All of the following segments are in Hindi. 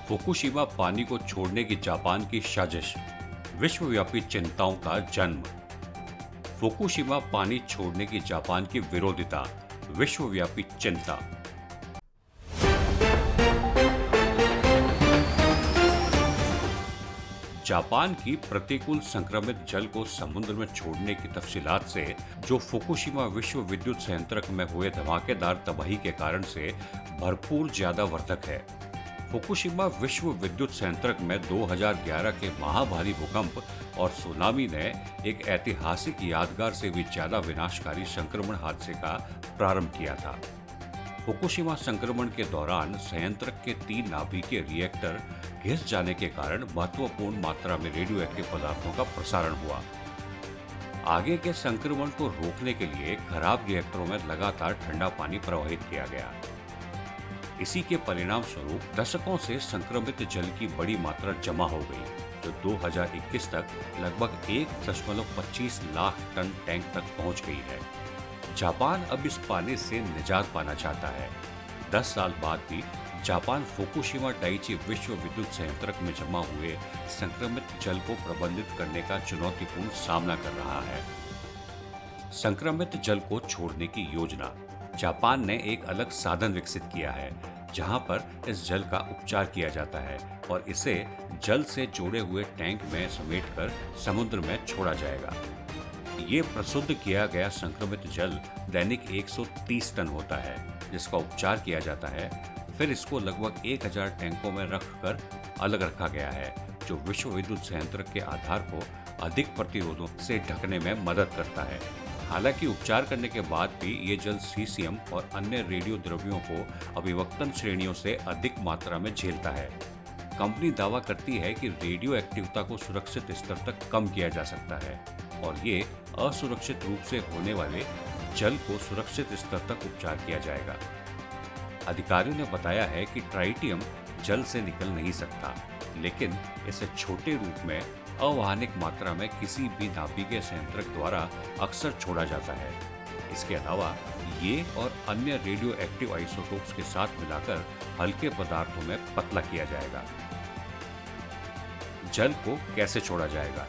फुकुशिमा पानी को छोड़ने की जापान की साजिश, विश्वव्यापी चिंताओं का जन्म। फुकुशिमा पानी छोड़ने की जापान की विरोधिता, विश्वव्यापी चिंता। जापान की प्रतिकूल संक्रमित जल को समुद्र में छोड़ने की तफसीलात से जो फुकुशिमा विश्व विद्युत संयंत्र में हुए धमाकेदार तबाही के कारण से भरपूर ज्यादा वर्धक है। फुकुशिमा विश्व विद्युत संयंत्र में 2011 के महाभारी भूकंप और सुनामी ने एक ऐतिहासिक यादगार से भी ज्यादा विनाशकारी संक्रमण हादसे का प्रारंभ किया था। फुकुशिमा संक्रमण के दौरान संयंत्र के 3 नाभिकीय रिएक्टर घिस जाने के कारण महत्वपूर्ण मात्रा में रेडियो एक्टिव पदार्थों का प्रसारण हुआ। आगे के संक्रमण को रोकने के लिए खराब रिएक्टरों में लगातार ठंडा पानी प्रवाहित किया गया। इसी के परिणाम स्वरूप दशकों से संक्रमित जल की बड़ी मात्रा जमा हो गई, जो 2021 तक लगभग 1.25 लाख टन टैंक तक पहुंच गई है। जापान अब इस पानी से निजात पाना चाहता है। 10 साल बाद भी जापान फुकुशिमा डाइची विश्व विद्युत संयंत्र में जमा हुए संक्रमित जल को प्रबंधित करने का चुनौतीपूर्ण सामना कर रहा है। संक्रमित जल को छोड़ने की योजना। जापान ने एक अलग साधन विकसित किया है जहां पर इस जल का उपचार किया जाता है और इसे जल से जोड़े हुए टैंक में समेटकर समुद्र में छोड़ा जाएगा। ये प्रशुद्ध किया गया संक्रमित जल दैनिक 130 टन होता है, जिसका उपचार किया जाता है। फिर इसको लगभग 1000 टैंकों में रखकर अलग रखा गया है, जो विश्व विद्युत संयंत्र के आधार को अधिक प्रतिरोधों से ढकने में मदद करता है। हालांकि उपचार करने के बाद भी ये जल सीसियम और अन्य रेडियो द्रव्यों को अभिवक्तन श्रेणियों से अधिक मात्रा में झेलता है। कंपनी दावा करती है कि रेडियो एक्टिवता को सुरक्षित स्तर तक कम किया जा सकता है और ये असुरक्षित रूप से होने वाले जल को सुरक्षित स्तर तक उपचार किया जाएगा। अधिकारियों ने बताया है कि ट्राइटियम जल से निकल नहीं सकता, लेकिन इसे छोटे रूप में अवाहनिक मात्रा में किसी भी नाभिकीय संयंत्र द्वारा अक्सर छोड़ा जाता है। इसके अलावा ये और अन्य रेडियो एक्टिव आइसोटोप्स के साथ मिलाकर हल्के पदार्थों में पतला किया जाएगा। जल को कैसे छोड़ा जाएगा?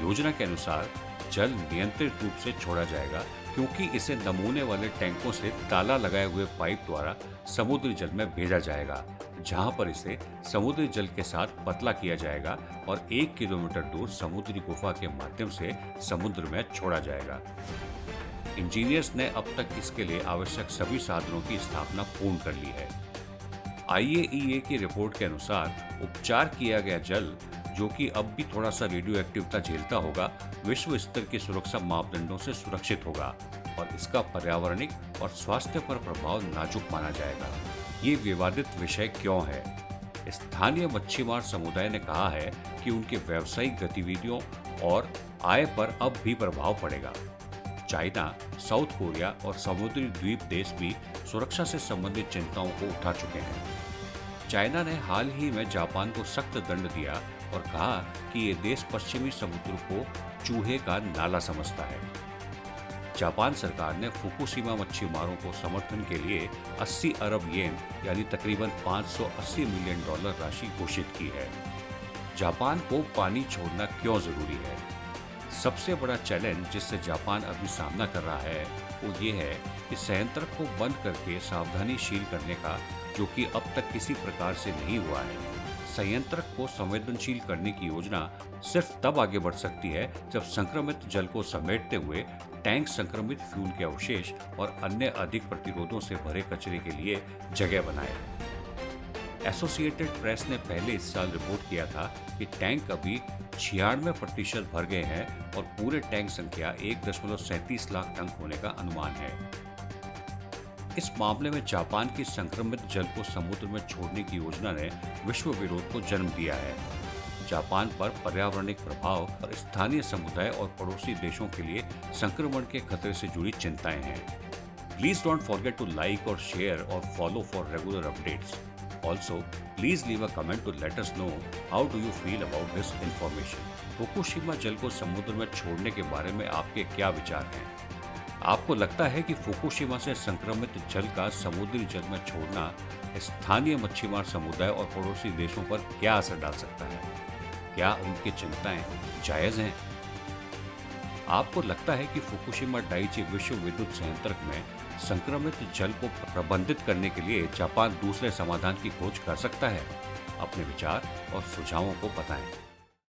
योजना के अनुसार जल नियंत्रित रूप से छोड़ा जाएगा, क्योंकि इसे नमूने वाले टैंकों से ताला लगाए हुए पाइप द्वारा समुद्री जल में भेजा जाएगा, जहां पर इसे समुद्री जल के साथ पतला किया जाएगा और 1 किलोमीटर दूर समुद्री गुफा के माध्यम से समुद्र में छोड़ा जाएगा। इंजीनियर्स ने अब तक इसके लिए आवश्यक सभी साधनों की स्थापना पूर्ण कर ली है। IAEA की रिपोर्ट के अनुसार उपचार किया गया जल, जो कि अब भी थोड़ा सा रेडियो एक्टिवता झेलता होगा, विश्व स्तर के सुरक्षा मापदंडों से सुरक्षित होगा और इसका पर्यावरणिक और स्वास्थ्य पर प्रभाव नाजुक माना जाएगा। ये विवादित विषय क्यों है? स्थानीय मच्छीमार समुदाय ने कहा है कि उनके व्यावसायिक गतिविधियों और आय पर अब भी प्रभाव पड़ेगा। चाइना, साउथ कोरिया और समुद्री द्वीप देश भी सुरक्षा से संबंधित चिंताओं को उठा चुके हैं। चाइना ने हाल ही में जापान को सख्त दंड दिया और कहा कि ये देश पश्चिमी समुद्र को चूहे का नाला समझता है। जापान सरकार ने फुकुशिमा मच्छीमारों को समर्थन के लिए 80 अरब येन यानी तकरीबन $580 मिलियन राशि घोषित की है। जापान को पानी छोड़ना क्यों जरूरी है? सबसे बड़ा चैलेंज जिससे जापान अभी सामना कर रहा है वो ये है कि संयंत्र को बंद करके सावधानीशील करने का, जो कि अब तक किसी प्रकार से नहीं हुआ है। संयंत्र को संवेदनशील करने की योजना सिर्फ तब आगे बढ़ सकती है जब संक्रमित जल को समेटते हुए टैंक संक्रमित फ्यूल के अवशेष और अन्य अधिक प्रतिरोधों से भरे कचरे के लिए जगह बनाए। एसोसिएटेड प्रेस ने पहले इस साल रिपोर्ट किया था कि टैंक अभी 96% भर गए हैं और पूरे टैंक संख्या 1.37 लाख टन होने का अनुमान है। इस मामले में जापान की संक्रमित जल को समुद्र में छोड़ने की योजना ने विश्व विरोध को जन्म दिया है। जापान पर पर्यावरणिक प्रभाव और स्थानीय समुदाय और पड़ोसी देशों के लिए संक्रमण के खतरे से जुड़ी चिंताएं हैं। Please don't forget to like और शेयर और follow for regular updates. Also, please leave a comment to let us know how do you feel about this information. Fukushima जल को समुद्र में छोड़ने के बारे में आपके क्या विचार हैं? आपको लगता है कि फुकुशिमा से संक्रमित जल का समुद्री जल में छोड़ना स्थानीय मच्छीमार समुदाय और पड़ोसी देशों पर क्या असर डाल सकता है? क्या उनकी चिंताएं जायज हैं? आपको लगता है कि फुकुशिमा डाइची विश्व विद्युत संयंत्र में संक्रमित जल को प्रबंधित करने के लिए जापान दूसरे समाधान की खोज कर सकता है? अपने विचार और सुझावों को बताएं।